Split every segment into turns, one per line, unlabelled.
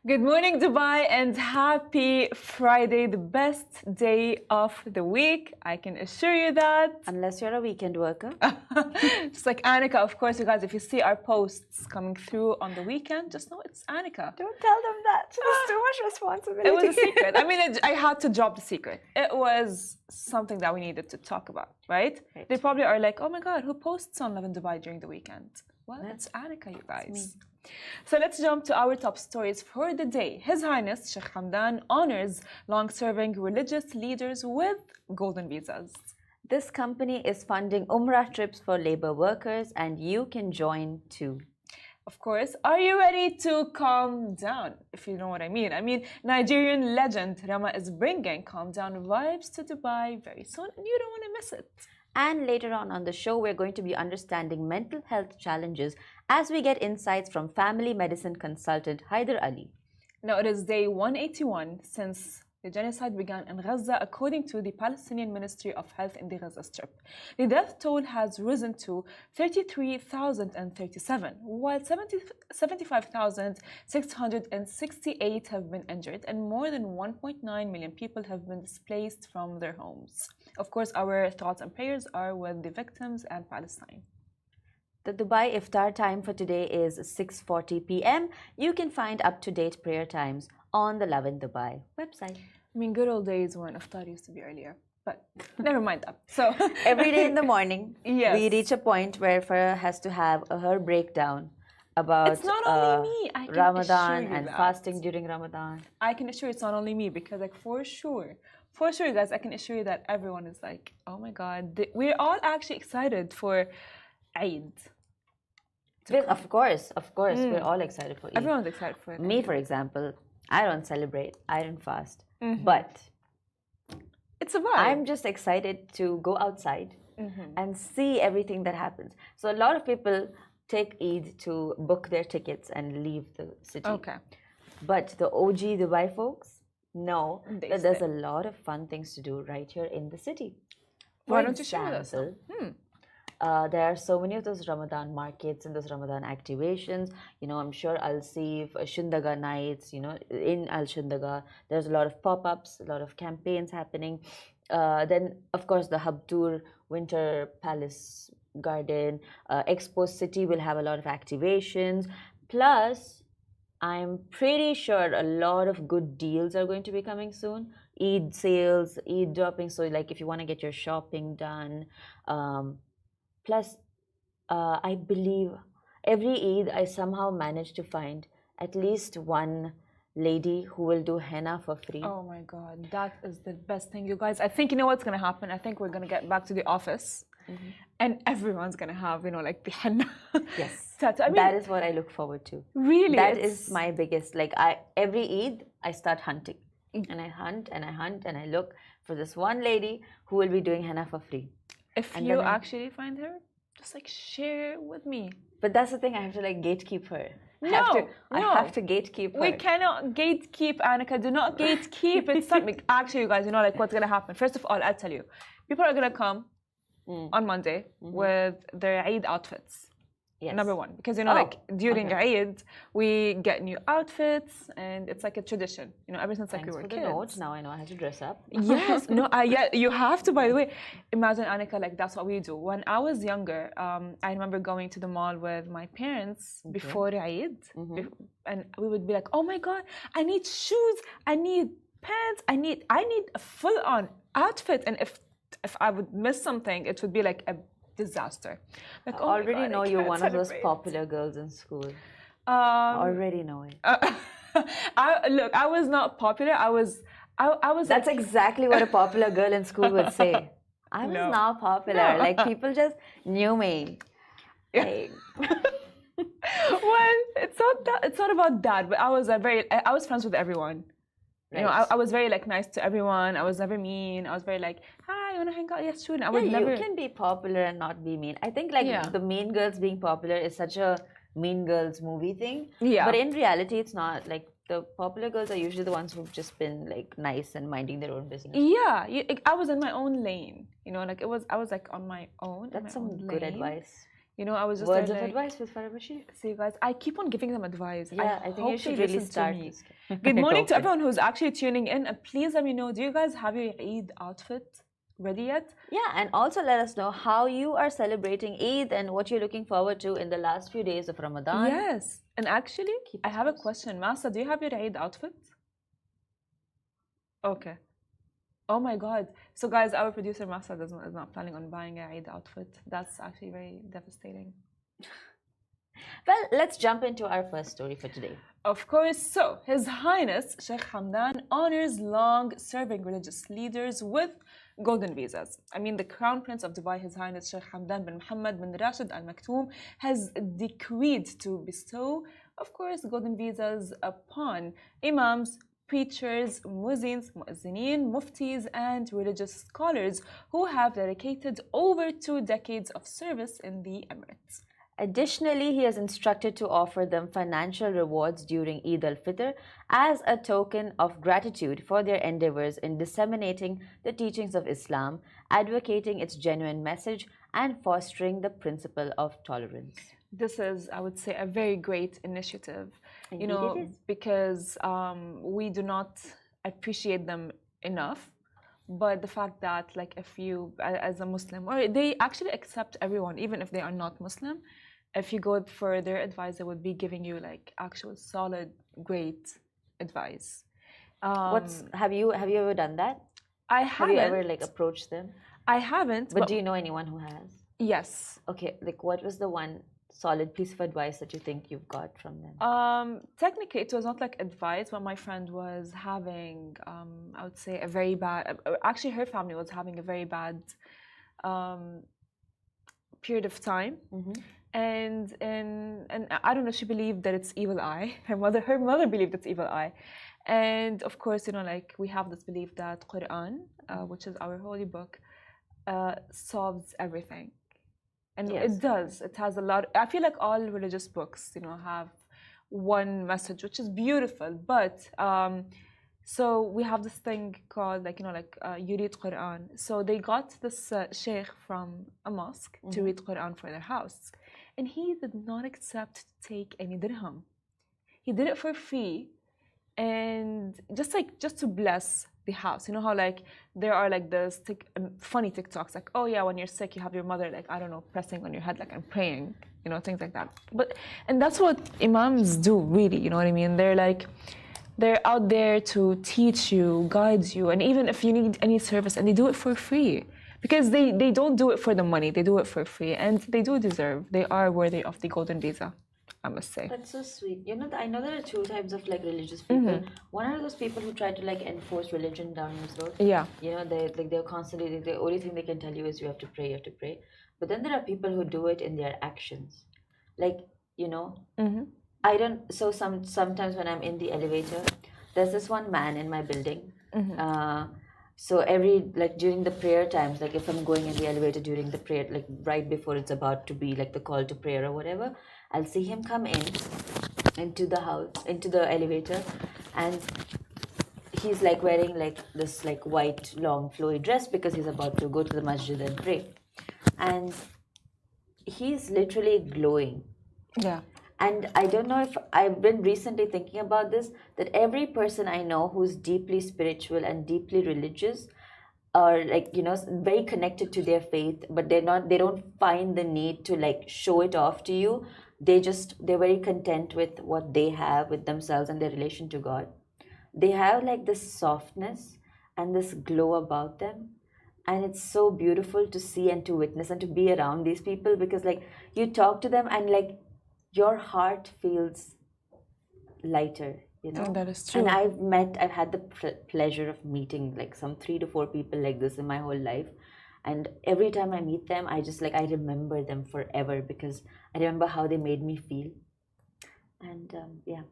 Good morning, Dubai, and happy Friday, the best day of the week. I can assure you that.
Unless you're a weekend worker.
Just like Annika, of course, you guys, if you see our posts coming through on the weekend, just know it's Annika.
Don't tell them that. It's too much responsibility.
It was a secret. I mean, I had to drop the secret. It was something that we needed to talk about, right? They probably are like, oh my God, who posts on Lovin Dubai during the weekend? Well, it's Annika, you guys. So let's jump to our top stories for the day. His Highness Sheikh Hamdan honors long-serving religious leaders with golden visas.
This company is funding Umrah trips for labor workers, and you can join too.
Of course, are you ready to calm down, if you know what I mean? I mean, Nigerian legend Rama is bringing calm down vibes to Dubai very soon, and you don't want to miss it.
And later on the show, we're going to be understanding mental health challenges as we get insights from family medicine consultant Haider Ali.
Now, it is day 181 since the genocide began in Gaza, according to the Palestinian Ministry of Health in the Gaza Strip. The death toll has risen to 33,037, while 75,668 have been injured, and more than 1.9 million people have been displaced from their homes. Of course, our thoughts and prayers are with the victims and Palestine.
The Dubai Iftar time for today is 6:40 p.m. You can find up-to-date prayer times on the Lovin Dubai website.
I mean, good old days when Iftar used to be earlier, but never mind that. So
every day in the morning,
yes,
we reach a point where Farah has to have her breakdown about
it's not only me. I can
Ramadan and
that.
fasting during Ramadan.
I can assure you it's not only me, because like for sure, guys, I can assure you that everyone is like, oh my God, we're all actually excited for Eid.
Of course, we're all excited for Eid.
Everyone's excited for it.
Me, for example, I don't celebrate, I don't fast, but
it's a vibe.
I'm just excited to go outside and see everything that happens. So a lot of people take Eid to book their tickets and leave the city.
Okay.
But the OG Dubai folks know that there's a lot of fun things to do right here in the city.
Why don't you share with us?
There are so many of those Ramadan markets and those Ramadan activations. You know, I'm sure I'll see Shindaga nights, you know, in Al Shindaga. There's a lot of pop-ups, a lot of campaigns happening. Then, of course, the Habtoor Winter Palace Garden, Expo City will have a lot of activations. Plus, I'm pretty sure a lot of good deals are going to be coming soon. Eid sales, Eid dropping. So, like, if you want to get your shopping done. Plus, I believe every Eid I somehow manage to find at least one lady who will do henna for free.
Oh my God, that is the best thing, you guys. I think you know what's going to happen. I think we're going to get back to the office and everyone's going to have, you know, like the henna.
Yes,
tattoo. I mean,
that is what I look forward to.
Really?
That is my biggest, like every Eid I start hunting and I hunt and I hunt and I look for this one lady who will be doing henna for free.
If you actually find her, just like share with me.
But that's the thing, I have to like gatekeep her. I have to gatekeep her.
We cannot gatekeep, Annika. Do not gatekeep. It's something. Actually, you guys, you know, like what's gonna happen. First of all, I'll tell you, people are gonna come on Monday with their Eid outfits.
Yes.
Number one, because you know, like during Eid, we get new outfits, and it's like a tradition. You know, ever since like we were kids.
Notes. Now I know how to dress up.
Yes, no, yeah, you have to. By the way, imagine, Annika, like that's what we do. When I was younger, I remember going to the mall with my parents before Eid, and we would be like, "Oh my God, I need shoes, I need pants, I need a full-on outfit." And if I would miss something, it would be like a disaster. Like,
I already know you're one of those popular girls in school. Already know it.
Look, I was not popular. I was.
That's like, exactly what a popular girl in school would say. I was not popular. No. Like people just knew me. Like...
Well, it's not about that. But I was friends with everyone. Right. You know, I was very like nice to everyone. I was never mean. I was very like, hi, you want to hang out? Yes, sure. I would never.
You can be popular and not be mean. I think like the Mean Girls being popular is such a Mean Girls movie thing. Yeah. But in reality, it's not. Like the popular girls are usually the ones who've just been like nice and minding their own business.
Yeah, I was in my own lane. You know, like I was like on my own.
That's some good advice.
You know, I was just
words of advice with Farah Bashir.
See, guys, I keep on giving them advice.
Yeah, I think you should really start this.
Good
I
morning
hope
to
it.
everyone who's actually tuning in. And please let me know, do you guys have your Eid outfit ready yet?
Yeah, and also let us know how you are celebrating Eid and what you're looking forward to in the last few days of Ramadan.
Yes. And actually,
Keep
I
us
have a
posted.
question. Masa, do you have your Eid outfit? Okay. Oh my God. So guys, our producer Masa is not planning on buying an Eid outfit. That's actually very devastating.
Well, let's jump into our first story for today.
Of course. So, His Highness Sheikh Hamdan honors long-serving religious leaders with golden visas. I mean, the Crown Prince of Dubai, His Highness Sheikh Hamdan bin Mohammed bin Rashid Al Maktoum, has decreed to bestow, of course, golden visas upon imams, preachers, muezzins, muezzinin, muftis, and religious scholars who have dedicated over 2 decades of service in the Emirates.
Additionally, he has instructed to offer them financial rewards during Eid al-Fitr as a token of gratitude for their endeavors in disseminating the teachings of Islam, advocating its genuine message, and fostering the principle of tolerance.
This is, I would say, a very great initiative,
Indeed it is.
because we do not appreciate them enough. But the fact that, like, if you, as a Muslim, or they actually accept everyone, even if they are not Muslim, if you go for their advice, they would be giving you like actual solid, great advice.
Have you ever done that?
I
Have you ever
haven't.
like approached them?
I haven't.
But do you know anyone who has?
Yes.
Okay, like what was the one solid piece of advice that you think you've got from them?
Technically, it was not like advice, but my friend was having, I would say, a very bad. Actually, her family was having a very bad period of time, and I don't know. She believed that it's evil eye. Her mother believed it's evil eye, and of course, like we have this belief that Quran, which is our holy book, solves everything. And
Yes.
it does. It has a lot. I feel like all religious books, have one message, which is beautiful. But so we have this thing called you read Quran. So they got this sheikh from a mosque to read Quran for their house, and he did not accept to take any dirham. He did it for free, and just to bless the house. You know how like there are like this funny TikToks like, oh yeah, when you're sick you have your mother like, I don't know, pressing on your head like and praying, things like that. And that's what imams do, really, you know what I mean? They're out there to teach you, guide you, and even if you need any service, and they do it for free because they don't do it for the money, they do it for free, and they do deserve, they are worthy of the golden visa, I must say.
That's so sweet. I know there are two types of like religious people. One are those people who try to like enforce religion down your throat.
Yeah.
They're constantly the only thing they can tell you is you have to pray, you have to pray. But then there are people who do it in their actions. Like, I don't. So sometimes when I'm in the elevator, there's this one man in my building. So every like during the prayer times, like if I'm going in the elevator during the prayer, like right before it's about to be like the call to prayer or whatever, I'll see him come into the house, into the elevator, and he's like wearing like this like white long flowy dress because he's about to go to the masjid and pray, and he's literally glowing.
Yeah.
And I don't know if I've been recently thinking about this, that every person I know who's deeply spiritual and deeply religious are like, very connected to their faith, but they don't find the need to like show it off to you. They're very content with what they have with themselves and their relation to God. They have like this softness and this glow about them. And it's so beautiful to see and to witness and to be around these people, because like you talk to them and like your heart feels lighter,
That is true.
And I've had the pleasure of meeting like some 3 to 4 people like this in my whole life. And every time I meet them, I remember them forever because I remember how they made me feel. And yeah,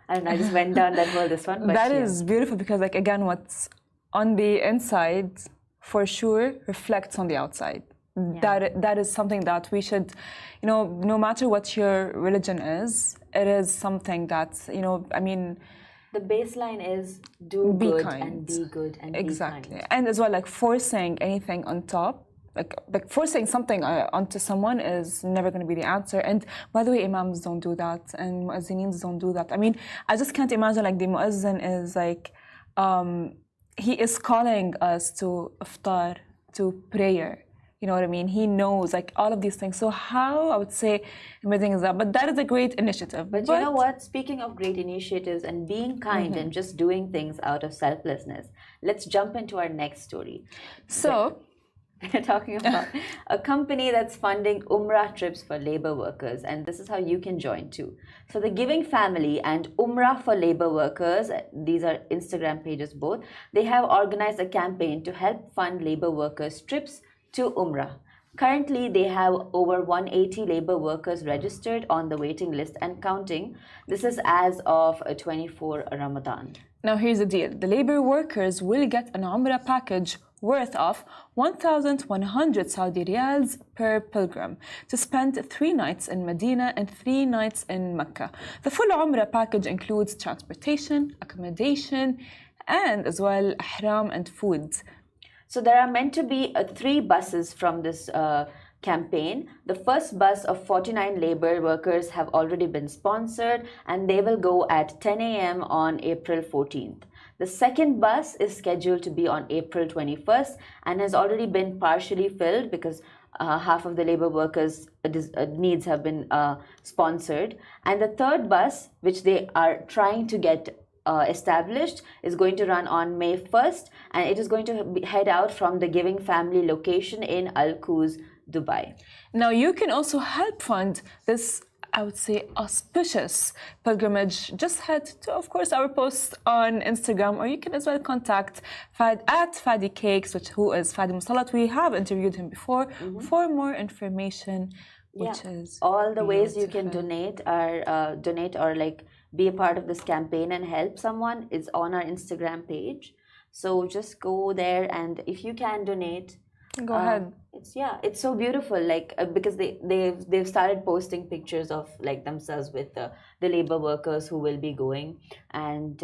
I don't know, I just went down this one. But
that is beautiful because like again, what's on the inside for sure reflects on the outside. Yeah. That is something that we should, no matter what your religion is, it is something that, I mean,
the baseline is be good kind. And be good and
exactly.
Be kind.
And as well, like forcing anything on top like forcing something onto someone is never going to be the answer. And by the way, imams don't do that, and muezzinins don't do that. I mean, I just can't imagine like the muezzin is like he is calling us to iftar, to prayer. You know what I mean? He knows like all of these things. So how I would say amazing is that? But that is a great initiative.
But you know what? Speaking of great initiatives and being kind and just doing things out of selflessness, let's jump into our next story.
So
we're talking about a company that's funding Umrah trips for labor workers, and this is how you can join too. So the Giving Family and Umrah for Labor Workers, these are Instagram pages both, they have organized a campaign to help fund labor workers' trips to Umrah. Currently, they have over 180 labor workers registered on the waiting list and counting. This is as of 24 Ramadan.
Now here's the deal. The labor workers will get an Umrah package worth of 1,100 Saudi riyals per pilgrim to spend 3 nights in Medina and 3 nights in Mecca. The full Umrah package includes transportation, accommodation, and as well ihram and food.
So there are meant to be 3 buses from this campaign. The first bus of 49 labor workers have already been sponsored, and they will go at 10 a.m. on April 14th. The second bus is scheduled to be on April 21st and has already been partially filled because half of the labor workers' needs have been sponsored. And the third bus, which they are trying to get established, is going to run on May 1st, and it is going to head out from the Giving Family location in Al Quoz, Dubai.
Now you can also help fund this, I would say, auspicious pilgrimage. Just head to, of course, our post on Instagram, or you can as well contact Fad at Fadi Cakes, who is Fadi Musalat. We have interviewed him before for more information, which is
all the ways you can donate or like be a part of this campaign and help someone is on our Instagram page. So just go there, and if you can donate,
go ahead.
It's so beautiful, like because they've started posting pictures of like themselves with the labor workers who will be going, and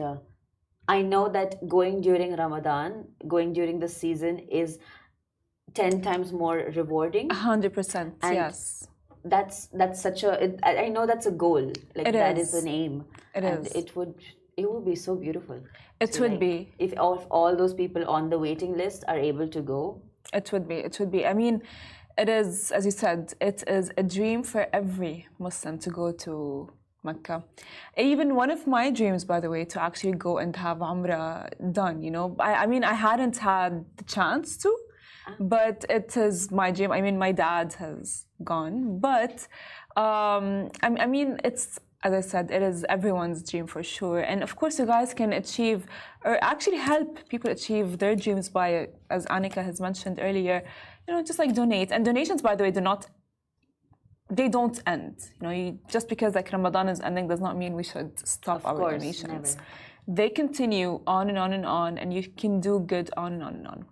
I know that going during Ramadan, going during the season is 10 times more rewarding.
100%, yes.
That's such a I know that's a goal, like that is an aim. It would be so beautiful.
It would be
if all those people on the waiting list are able to go.
It would be. I mean, it is, as you said, it is a dream for every Muslim to go to Mecca. Even one of my dreams, by the way, to actually go and have Umrah done, you know. I mean, I hadn't had the chance to, but it is my dream. I mean, my dad has gone, but I mean, it's, as I said, it is everyone's dream for sure. And of course, you guys can achieve or actually help people achieve their dreams by, as Annika has mentioned earlier, you know, just like donate. And donations, by the way, they don't end. You know, just because like Ramadan is ending does not mean we should stop our donations. Never. They continue on and on and on, and you can do good on and on and on.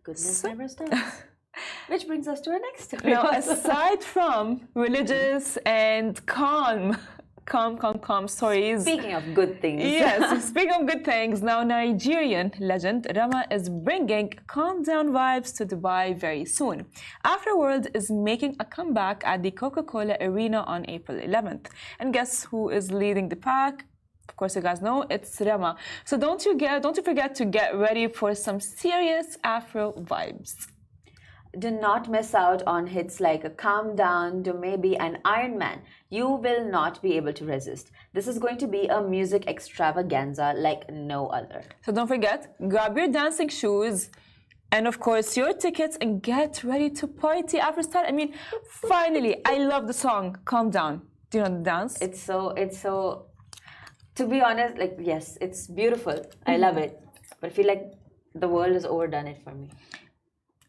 Goodness never stops. Which brings us to our next story.
Now, aside from religious and calm stories.
Speaking of good things.
Yes, speaking of good things, now Nigerian legend Rama is bringing calm down vibes to Dubai very soon. Afro World is making a comeback at the Coca-Cola Arena on April 11th. And guess who is leading the pack? Of course, you guys know, it's Rama. So don't you forget to get ready for some serious Afro vibes.
Do not miss out on hits like a Calm Down to maybe an Iron Man. You will not be able to resist. This is going to be a music extravaganza like no other.
So don't forget, grab your dancing shoes and of course your tickets and get ready to party Afro style. I mean, finally, I love the song Calm Down. Do you know the dance?
It's so, to be honest, like, yes, it's beautiful. I love it. But I feel like the world has overdone it for me.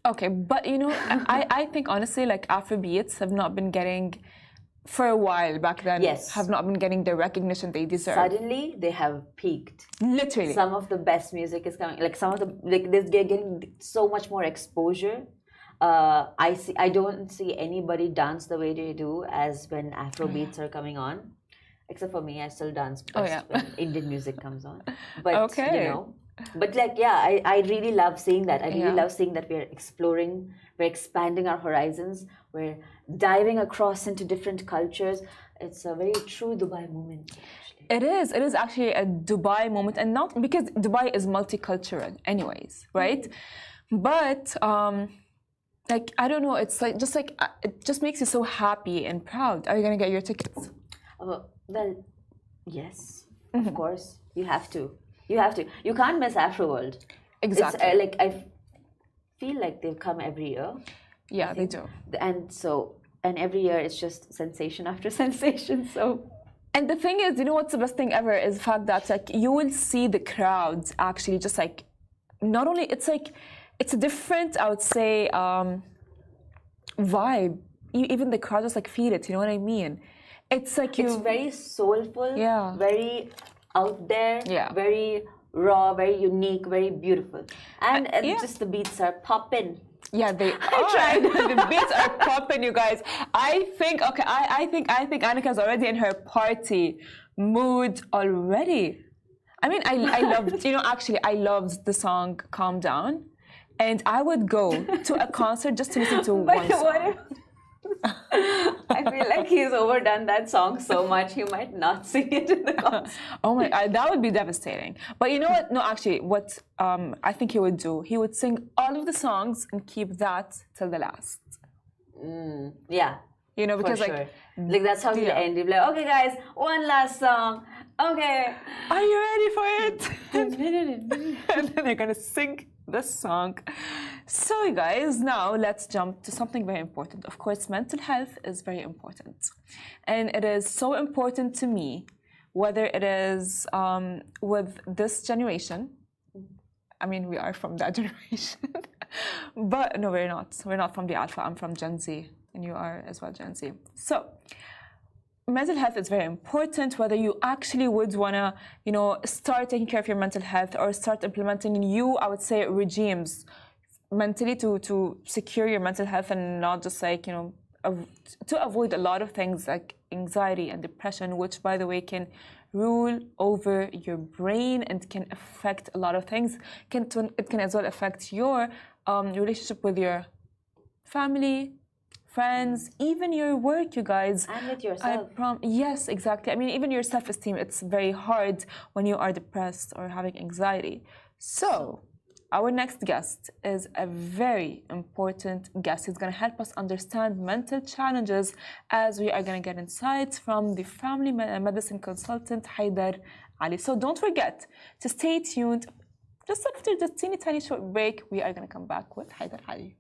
Okay, but you know, I think honestly, like Afrobeats have not been getting, for a while back then, have not been getting the recognition they deserve.
Suddenly, they have peaked.
Literally.
Some of the best music is coming, like they're getting so much more exposure. I don't see anybody dance the way they do as when Afrobeats are coming on. Except for me, I still dance best when Indian music comes on. But, you know, But like, yeah, I really love seeing that. I really
Yeah.
love seeing that we're exploring, we're expanding our horizons, we're diving across into different cultures. It's a very true Dubai moment, actually.
It is. It is actually a Dubai moment, and not because Dubai is multicultural, anyways, right? But like I don't know, it's like it just makes you so happy and proud. Are you gonna get your tickets?
Well, yes, of course. You have to. You have to. You can't miss Afro World.
Exactly.
It's like I feel like they come every year.
Yeah, they do.
And every year it's just sensation after sensation. So
And the thing is, you know what's the best thing ever is the fact that like you will see the crowds actually just like not only it's like it's a different, I would say, vibe. Even the crowd just like feel it. You know what I mean? It's like you.
it's very soulful.
Yeah.
Very out there.
Yeah.
Very raw. Very unique. Very beautiful. And
yeah.
just the beats are popping.
Yeah, they are.
tried.
The beats are popping, you guys. I think okay. I think Annika's already in her party mood already. I mean, I loved. You know, actually, I loved the song "Calm Down," and I would go to a concert just to listen to one song.
What if I feel like he's overdone that song so much he might not sing it in the concert.
Oh my, that would be devastating. But you know what? No, actually, what I think he would do, he would sing all of the songs and keep that till the last.
Yeah.
You know, because
for sure. Like that's how he'll end. He'll be like, okay, guys, one last song. Okay.
Are you ready for it? And then they're gonna sing this song. So, you guys, now let's jump to something very important. Of course, mental health is very important, and it is so important to me, whether it is with this generation. I mean, we are from that generation, but no, we're not. We're not from the Alpha. I'm from Gen Z, and you are as well Gen Z. So mental health is very important, whether you actually would want to, you know, start taking care of your mental health or start implementing new, I would say, regimes mentally to secure your mental health and not just like, you know, to avoid a lot of things like anxiety and depression, which, by the way, can rule over your brain and can affect a lot of things. It can as well affect your relationship with your family, friends, even your work, you guys.
And with yourself.
Yes, exactly. I mean, even your self-esteem, it's very hard when you are depressed or having anxiety. So, our next guest is a very important guest. He's going to help us understand mental challenges as we are going to get insights from the family medicine consultant, Haidar Ali. So, don't forget to stay tuned. Just after this teeny tiny short break, we are going to come back with Haidar Ali.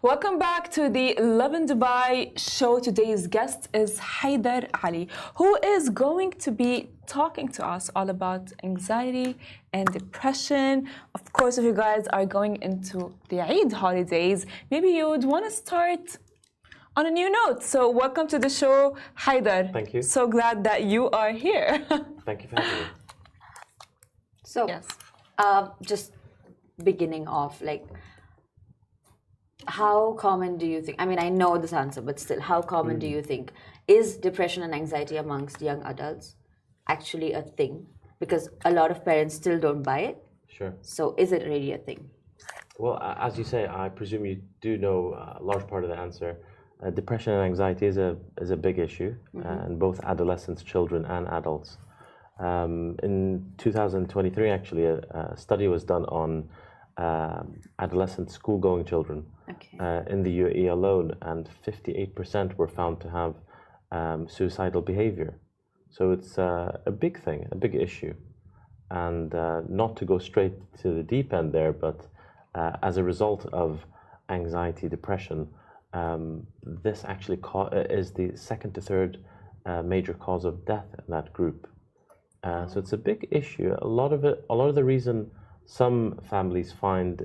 Welcome back to the Lovin Dubai show. Today's guest is Haider Ali, who is going to be talking to us all about anxiety and depression. Of course, if you guys are going into the Eid holidays, maybe you would want to start on a new note. So welcome to the show, Haider.
Thank you.
So glad that you are here.
Thank you for having me.
So,
Yes.
just beginning off, like, how common do you think? I mean, I know this answer, but still, how common do you think is depression and anxiety amongst young adults actually a thing? Because a lot of parents still don't buy it.
Sure.
So, is it really a thing?
Well, as you say, I presume you do know a large part of the answer. Depression and anxiety is a big issue in both adolescents, children, and adults. In 2023, actually, a study was done on adolescent school-going children in the UAE alone, and 58% were found to have suicidal behavior. So it's a big thing, a big issue. And not to go straight to the deep end there, but as a result of anxiety, depression, this actually is the second to third major cause of death in that group. So it's a big issue. A lot of the reason some families find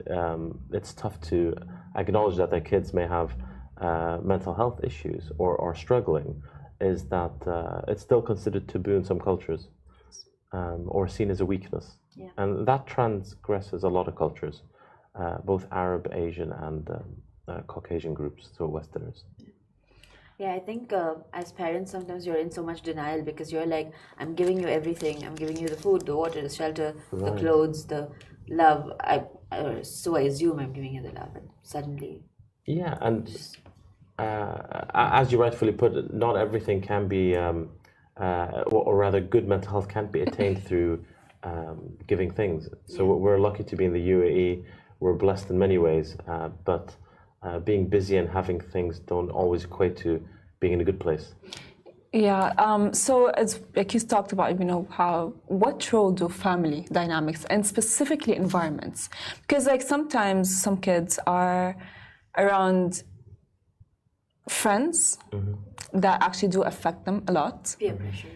it's tough to acknowledge that their kids may have mental health issues or are struggling is that it's still considered taboo in some cultures or seen as a weakness.
Yeah.
And that transgresses a lot of cultures, both Arab, Asian, and Caucasian groups, so Westerners.
Yeah, I think as parents, sometimes you're in so much denial because you're like, I'm giving you everything. I'm giving you the food, the water, the shelter, the clothes, the love. So I assume I'm giving you the love, and suddenly.
Yeah, and as you rightfully put, not everything can be, or rather, good mental health can't be attained through giving things. So we're lucky to be in the UAE. We're blessed in many ways, but being busy and having things don't always equate to being in a good place.
Yeah, so as like you talked about, what role do family dynamics and specifically environments? Because like sometimes some kids are around friends that actually do affect them a lot.
Peer pressure.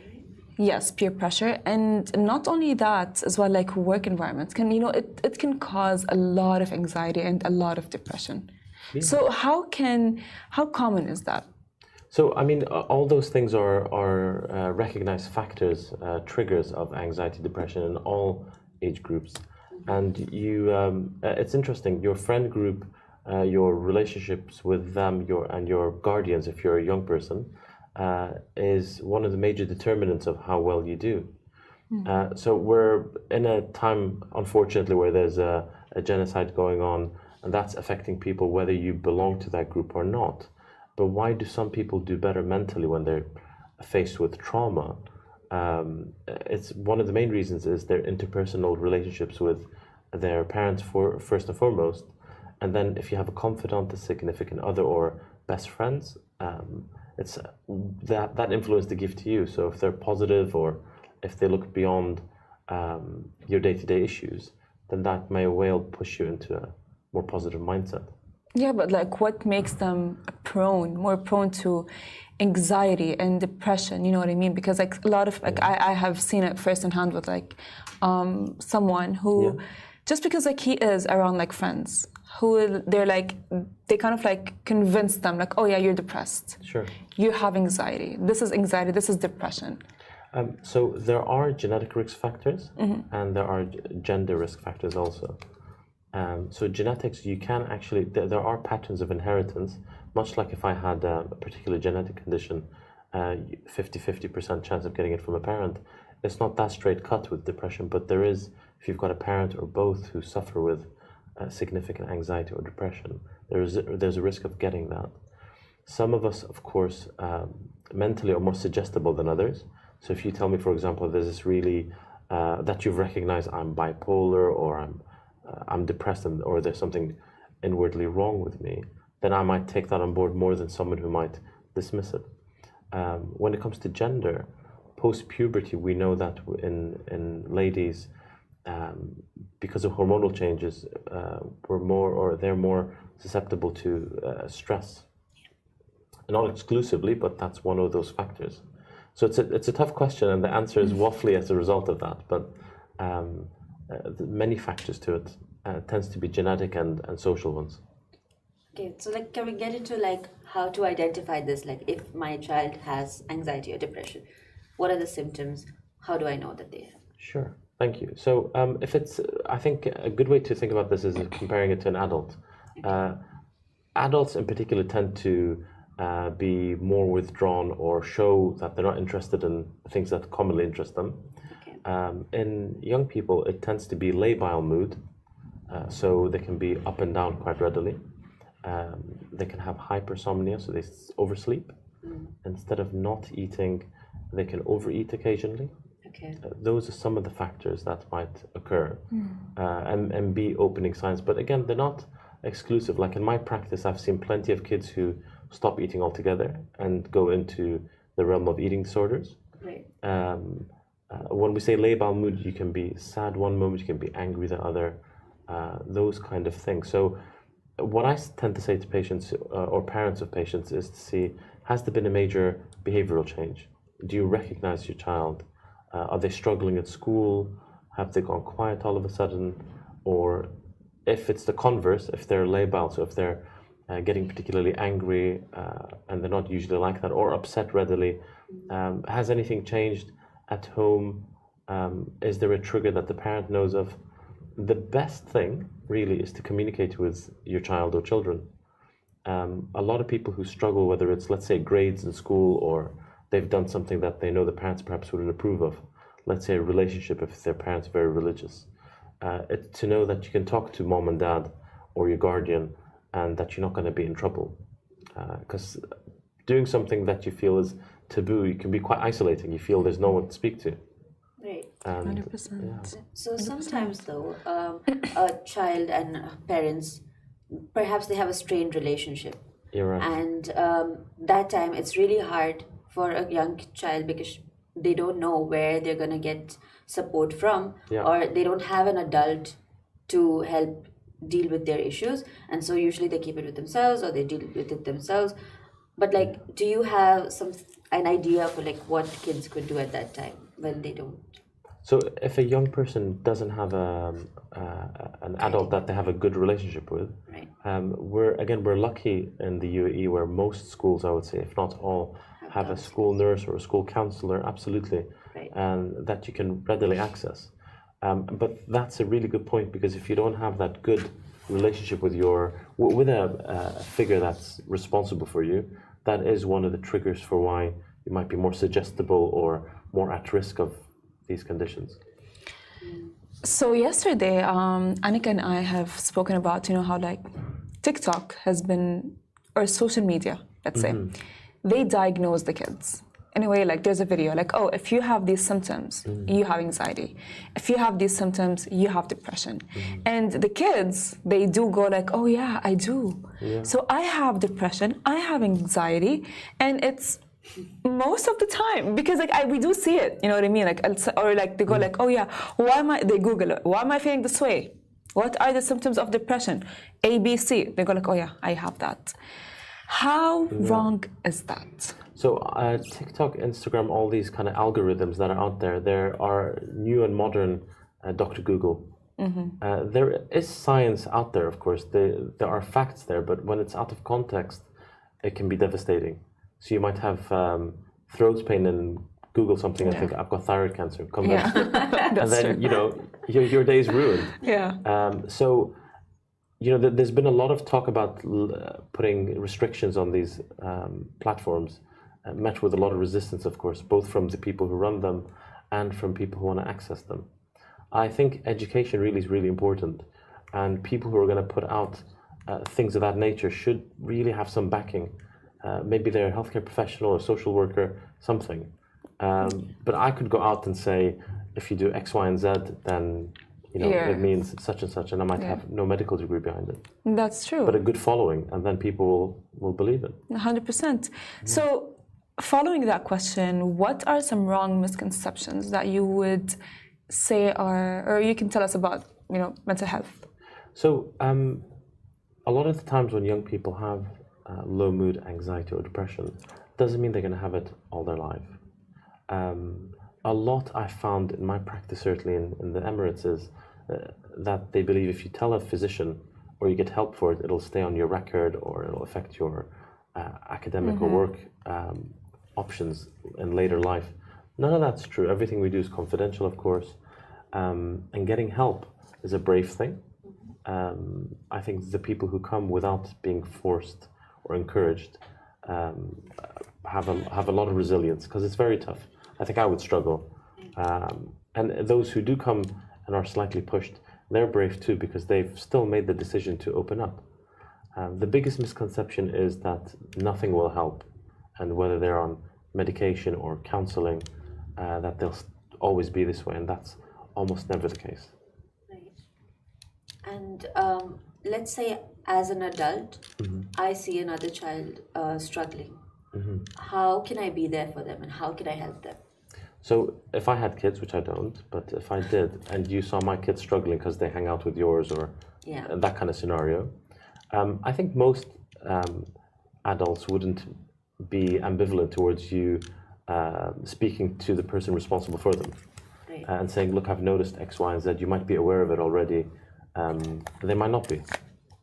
Yes, peer pressure, and not only that as well, like work environments can, it can cause a lot of anxiety and a lot of depression. Yeah. So how common is that?
So, I mean, all those things are recognized factors, triggers of anxiety, depression in all age groups. And it's interesting, your friend group, your relationships with them, and your guardians, if you're a young person, is one of the major determinants of how well you do. So we're in a time, unfortunately, where there's a genocide going on, and that's affecting people whether you belong to that group or not. But why do some people do better mentally when they're faced with trauma? It's one of the main reasons is their interpersonal relationships with their parents first and foremost. And then if you have a confidant, a significant other, or best friends, it's that influence they give to you. So if they're positive or if they look beyond your day-to-day issues, then that may well push you into a more positive mindset.
Yeah, but like what makes them more prone to anxiety and depression, you know what I mean? Because like a lot of, like I have seen it firsthand with like someone who, just because like he is around like friends, who they kind of like convince them like, oh yeah, you're depressed.
Sure. You
have anxiety, this is depression.
So there are genetic risk factors and there are gender risk factors also. So genetics, you can actually, there are patterns of inheritance, much like if I had a particular genetic condition, 50% chance of getting it from a parent. It's not that straight cut with depression, but there is, if you've got a parent or both who suffer with significant anxiety or depression, there's a risk of getting that. Some of us, of course, mentally are more suggestible than others. So if you tell me, for example, there's this really, that you've recognized I'm bipolar or I'm depressed or there's something inwardly wrong with me, then I might take that on board more than someone who might dismiss it. When it comes to gender, post-puberty, we know that in ladies, because of hormonal changes, they're more susceptible to stress. Not exclusively, but that's one of those factors. So it's a tough question, and the answer is waffly as a result of that. But many factors to it. Tends to be genetic and social ones.
Okay, so like, can we get into like how to identify this? Like, if my child has anxiety or depression, what are the symptoms? How do I know that they have?
Sure, thank you. So if it's, I think a good way to think about this is comparing it to an adult. Adults in particular tend to be more withdrawn or show that they're not interested in things that commonly interest them.
Okay.
In young people, it tends to be labile mood, so they can be up and down quite readily. They can have hypersomnia, so they oversleep. Instead of not eating, they can overeat occasionally.
Okay.
Those are some of the factors that might occur and be opening signs. But again, they're not exclusive. Like in my practice, I've seen plenty of kids who stop eating altogether and go into the realm of eating disorders.
Right.
When we say labile mood, you can be sad one moment, you can be angry the other, those kind of things. So what I tend to say to patients or parents of patients is to see, has there been a major behavioral change? Do you recognize your child? Are they struggling at school? Have they gone quiet all of a sudden? Or if it's the converse, if they're labile, so if they're getting particularly angry and they're not usually like that, or upset readily, has anything changed at home? Is there a trigger that the parent knows of? The best thing really is to communicate with your child or children. A lot of people who struggle, whether it's, let's say, grades in school, or they've done something that they know the parents perhaps wouldn't approve of, let's say a relationship if their parents are very religious, to know that you can talk to mom and dad or your guardian and that you're not going to be in trouble. Because doing something that you feel is taboo, you can be quite isolating. You feel there's no one to speak to.
Right.
100%.
Yeah.
So sometimes though, a child and parents, perhaps they have a strained relationship.
You're right.
And that time it's really hard for a young child because they don't know where they're going to get support from, or they don't have an adult to help deal with their issues, and so usually they keep it with themselves or they deal with it themselves. But like, do you have an idea for like what kids could do at that time when they don't?
So if a young person doesn't have an adult that they have a good relationship with,
Right.
we're lucky in the UAE where most schools, I would say, if not all, have a school nurse or a school counselor, absolutely,
Right.
and that you can readily access. But that's a really good point, because if you don't have that good relationship with a figure that's responsible for you, that is one of the triggers for why you might be more suggestible or more at risk of these conditions.
So yesterday, Annika and I have spoken about, how like TikTok has been, or social media, let's say, they diagnose the kids. Anyway, like there's a video like, oh, if you have these symptoms, you have anxiety. If you have these symptoms, you have depression. And the kids, they do go like, oh yeah, I do.
Yeah.
So I have depression, I have anxiety, and it's most of the time, because like we do see it, you know what I mean? Like, or like they go like, oh yeah, they Google it, why am I feeling this way? What are the symptoms of depression? A, B, C. They go like, oh yeah, I have that. How wrong is that?
So TikTok, Instagram, all these kind of algorithms that are out there are new and modern Dr. Google. There is science out there, of course. There are facts there, but when it's out of context, it can be devastating. So you might have throat pain and Google something and think, I've got thyroid cancer. And then, your day's ruined.
Yeah.
So, there's been a lot of talk about putting restrictions on these platforms, met with a lot of resistance, of course, both from the people who run them and from people who want to access them. I think education really is really important, and people who are going to put out things of that nature should really have some backing. Maybe they're a healthcare professional or social worker, something. But I could go out and say, if you do X, Y, and Z, then it means such and such, and I might have no medical degree behind it.
That's true.
But a good following, and then people will believe it.
100%. So, following that question, what are some wrong misconceptions that you would say or you can tell us about, mental health?
So, a lot of the times when young people have low mood, anxiety, or depression, doesn't mean they're going to have it all their life. A lot I found in my practice, certainly in the Emirates, is that they believe if you tell a physician or you get help for it, it'll stay on your record or it'll affect your academic or work options in later life. None of that's true. Everything we do is confidential, of course. And getting help is a brave thing. I think the people who come without being forced or encouraged have a lot of resilience, because it's very tough. I think I would struggle. And those who do come and are slightly pushed, they're brave too, because they've still made the decision to open up. The biggest misconception is that nothing will help, and whether they're on medication or counseling, that they'll always be this way, and that's almost never the case.
Right. And let's say as an adult, I see another child struggling. How can I be there for them, and how can I help them?
So if I had kids, which I don't, but if I did, and you saw my kids struggling because they hang out with yours or that kind of scenario, I think most adults wouldn't be ambivalent towards you speaking to the person responsible for them.
Right.
And saying, look, I've noticed X, Y, and Z. You might be aware of it already. They might not be,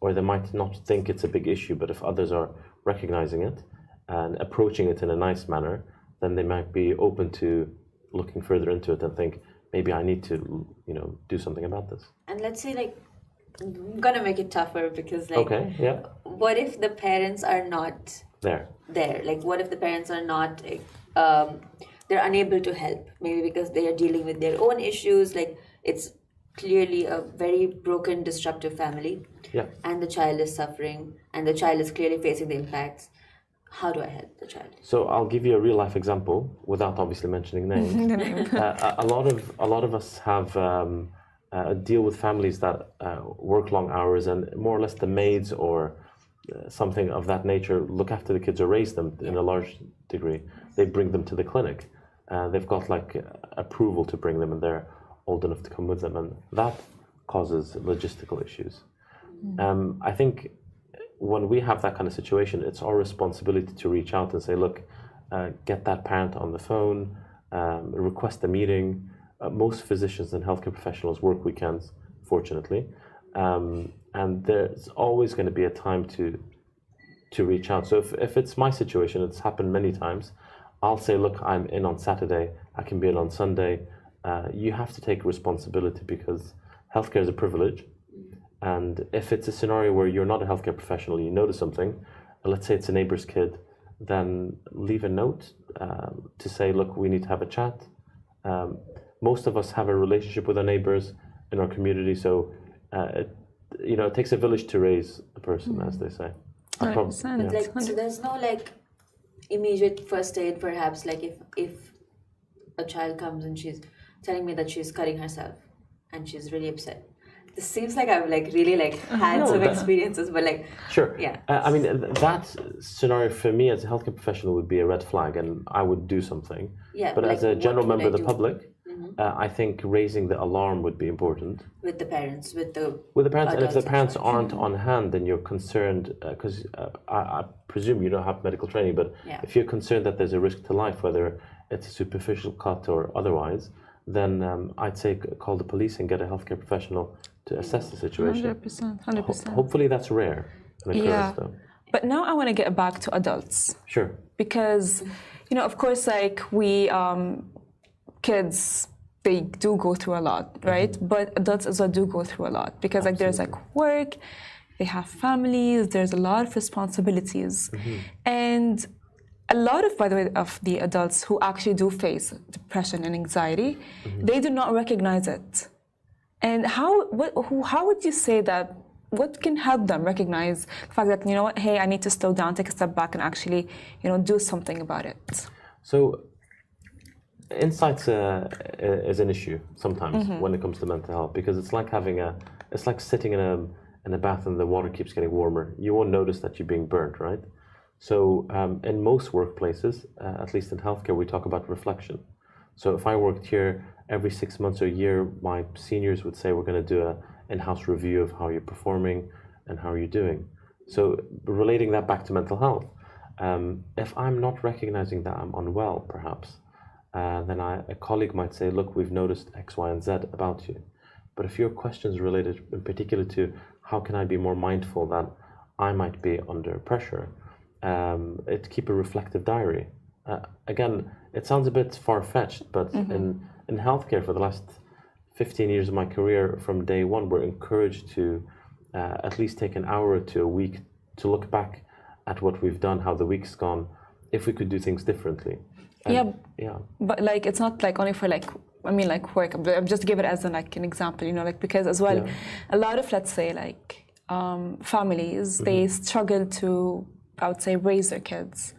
or they might not think it's a big issue, but if others are recognizing it and approaching it in a nice manner, then they might be open to looking further into it and think, maybe I need to, do something about this.
And let's say, like, I'm gonna make it tougher because, like,
okay, yeah.
What if the parents are not
there?
Like, what if the parents are not, they're unable to help? Maybe because they are dealing with their own issues. Like, it's clearly a very broken, disruptive family.
Yeah.
And the child is suffering, and the child is clearly facing the impacts. How do I help the child?
So I'll give you a real life example without obviously mentioning names. A lot of us have deal with families that work long hours, and more or less the maids or something of that nature look after the kids or raise them in a large degree. They bring them to the clinic. They've got like approval to bring them, and they're old enough to come with them, and that causes logistical issues. I think when we have that kind of situation, it's our responsibility to reach out and say, look, get that parent on the phone, request a meeting. Most physicians and healthcare professionals work weekends, fortunately, and there's always going to be a time to reach out. So if it's my situation, it's happened many times, I'll say, look, I'm in on Saturday, I can be in on Sunday. You have to take responsibility, because healthcare is a privilege. And if it's a scenario where you're not a healthcare professional, you notice something, let's say it's a neighbor's kid, then leave a note to say, look, we need to have a chat. Most of us have a relationship with our neighbors in our community, so it takes a village to raise a person, as they say.
100%.
Like, so there's no like immediate first aid, perhaps, like if a child comes and she's telling me that she's cutting herself and she's really upset. This seems like I've like really like had some experiences, but like
sure,
yeah.
I mean, that scenario for me as a healthcare professional would be a red flag, and I would do something.
Yeah,
but
like,
as a general member of the
do?
public, I think raising the alarm would be important.
With the parents, with the
parents, and if the parents
adults,
aren't on hand, then you're concerned, because I presume you don't have medical training, but if you're concerned that there's a risk to life, whether it's a superficial cut or otherwise, then I'd say call the police and get a healthcare professional to assess the situation.
100%.
Hopefully that's rare. Though.
But now I want to get back to adults.
Sure.
Because, of course, like we, kids, they do go through a lot, right? But adults as well do go through a lot, because like there's like work, they have families, there's a lot of responsibilities. And a lot of, by the way, of the adults who actually do face depression and anxiety, they do not recognize it. And how would you say that, what can help them recognize the fact that, what, hey, I need to slow down, take a step back and actually, do something about it?
So insight is an issue sometimes when it comes to mental health, because it's like sitting in a bath and the water keeps getting warmer. You won't notice that you're being burnt, right? So in most workplaces, at least in healthcare, we talk about reflection. So if I worked here, every 6 months or a year, my seniors would say, we're going to do a in-house review of how you're performing and how you're doing. So relating that back to mental health, if I'm not recognizing that I'm unwell, perhaps, then a colleague might say, look, we've noticed X, Y, and Z about you. But if your question is related in particular to how can I be more mindful that I might be under pressure, keep a reflective diary. Again, it sounds a bit far-fetched, but in healthcare for the last 15 years of my career, from day one, we're encouraged to at least take an hour or two a week to look back at what we've done, how the week's gone, if we could do things differently.
Yeah, but like it's not like only for like work. I'm just give it as an example, because as well, a lot of, let's say, families, they struggle to, I would say, raise their kids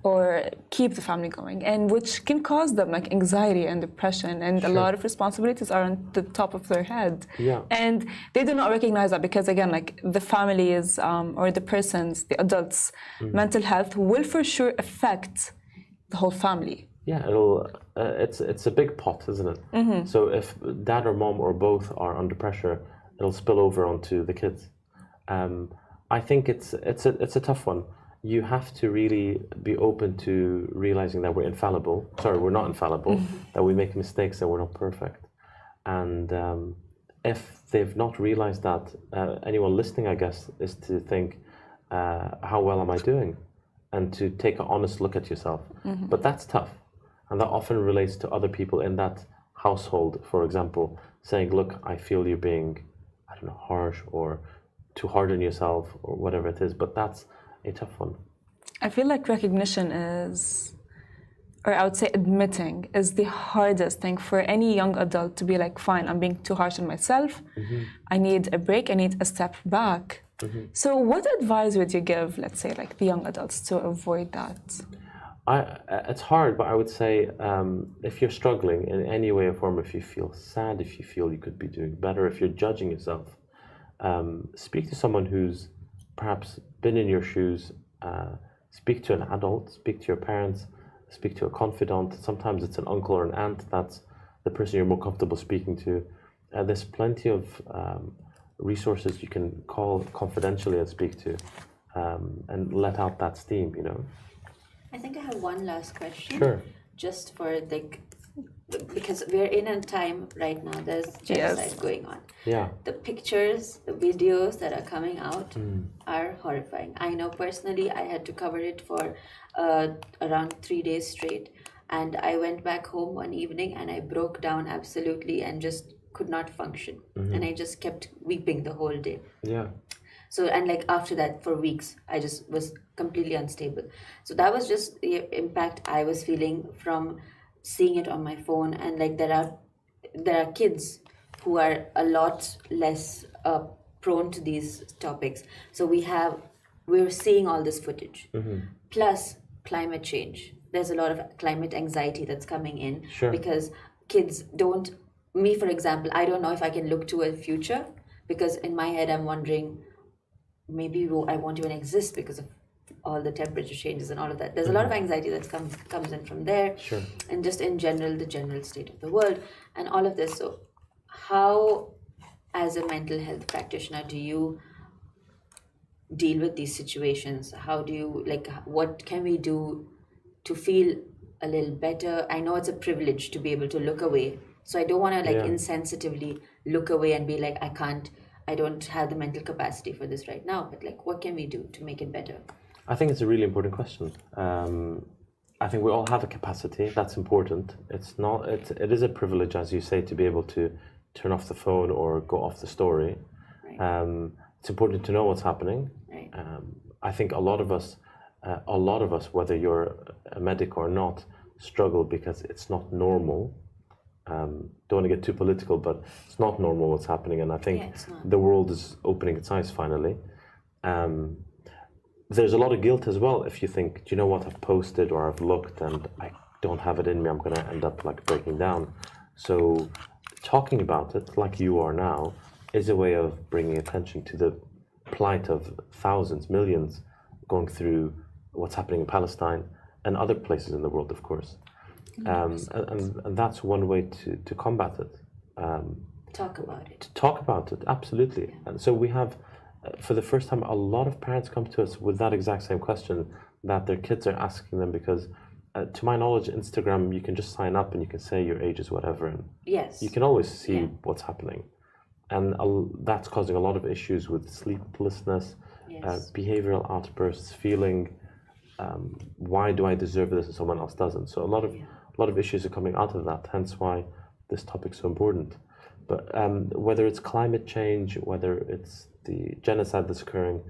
or keep the family going, and which can cause them anxiety and depression, and a lot of responsibilities are on the top of their head. And they do not recognize that, because again, the families or the person's, the adults' mental health will for sure affect the whole family.
Yeah, it's a big pot, isn't it? So if dad or mom or both are under pressure, it'll spill over onto the kids. I think it's a tough one. You have to really be open to realizing that we're infallible. Sorry, we're not infallible, that we make mistakes, that we're not perfect. And if they've not realized that, anyone listening, I guess, is to think, how well am I doing? And to take an honest look at yourself. But that's tough. And that often relates to other people in that household, for example, saying, look, I feel you're being, I don't know, harsh or too hard on yourself or whatever it is. But that's a tough one.
I feel like recognition is, or I would say admitting, is the hardest thing for any young adult to be like, fine, I'm being too harsh on myself. I need a break. I need a step back. So what advice would you give, let's say, the young adults to avoid that?
It's hard, but I would say if you're struggling in any way or form, if you feel sad, if you feel you could be doing better, if you're judging yourself, speak to someone who's perhaps been in your shoes, speak to an adult, speak to your parents, speak to a confidant. Sometimes it's an uncle or an aunt that's the person you're more comfortable speaking to. There's plenty of resources you can call confidentially and speak to, and let out that steam,
I think I have one last question.
Sure.
Just for because we're in a time right now, there's genocide going on.
Yeah.
The pictures, the videos that are coming out are horrifying. I know personally I had to cover it for around 3 days straight. And I went back home one evening and I broke down absolutely and just could not function. And I just kept weeping the whole day.
Yeah.
So, and after that, for weeks, I just was completely unstable. So that was just the impact I was feeling from seeing it on my phone. And there are kids who are a lot less prone to these topics. So we're seeing all this footage. Plus climate change. There's a lot of climate anxiety that's coming in. Because kids don't, me for example, I don't know if I can look to a future, because in my head I'm wondering, maybe I won't even exist because of all the temperature changes and all of that. There's a lot of anxiety that comes in from there. And just in general, the general state of the world and all of this. So how, as a mental health practitioner, do you deal with these situations? How do you, what can we do to feel a little better? I know it's a privilege to be able to look away. So I don't want to insensitively look away and be like, I don't have the mental capacity for this right now, but what can we do to make it better?
I think it's a really important question. I think we all have a capacity. That's important. It is a privilege, as you say, to be able to turn off the phone or go off the story. It's important to know what's happening. I think a lot of us, whether you're a medic or not, struggle because it's not normal. Don't want to get too political, but it's not normal what's happening, and I think the world is opening its eyes finally. There's a lot of guilt as well if you think, do you know what, I've posted or I've looked and I don't have it in me, I'm going to end up breaking down. So talking about it like you are now is a way of bringing attention to the plight of thousands, millions going through what's happening in Palestine and other places in the world, of course. And that's one way to combat it.
Talk about it.
To talk about it, absolutely. And so we have, for the first time, a lot of parents come to us with that exact same question that their kids are asking them because, to my knowledge, Instagram, you can just sign up and you can say your age is whatever, and you can always see what's happening. And that's causing a lot of issues with sleeplessness, behavioral outbursts, feeling, why do I deserve this and someone else doesn't? So a lot of issues are coming out of that, hence why this topic's so important. But whether it's climate change, whether it's the genocide that's occurring,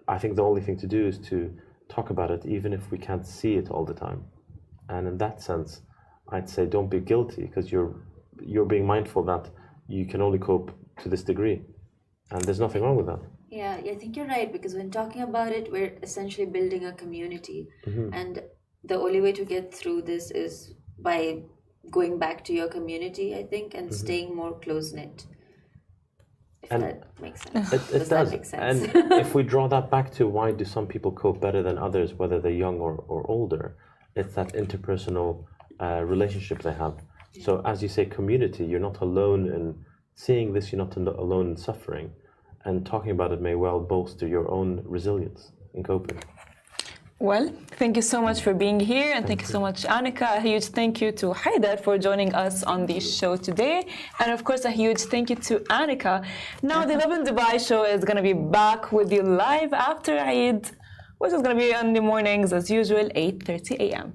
I think the only thing to do is to talk about it, even if we can't see it all the time. And in that sense, I'd say don't be guilty, because you're being mindful that you can only cope to this degree, and there's nothing wrong with that.
Yeah, I think you're right, because when talking about it, we're essentially building a community, and the only way to get through this is by going back to your community, I think, and staying more close-knit. If that makes sense.
It does.
That make sense?
And if we draw that back to why do some people cope better than others, whether they're young or older, it's that interpersonal relationship they have. So as you say, community, you're not alone in seeing this, you're not alone in suffering. And talking about it may well bolster your own resilience in coping.
Well, thank you so much for being here, and thank you so much, Annika. A huge thank you to Haidar for joining us on the show today, and of course a huge thank you to Annika. Now the Lovin Dubai show is going to be back with you live after Eid, which is going to be on the mornings as usual, 8:30 a.m.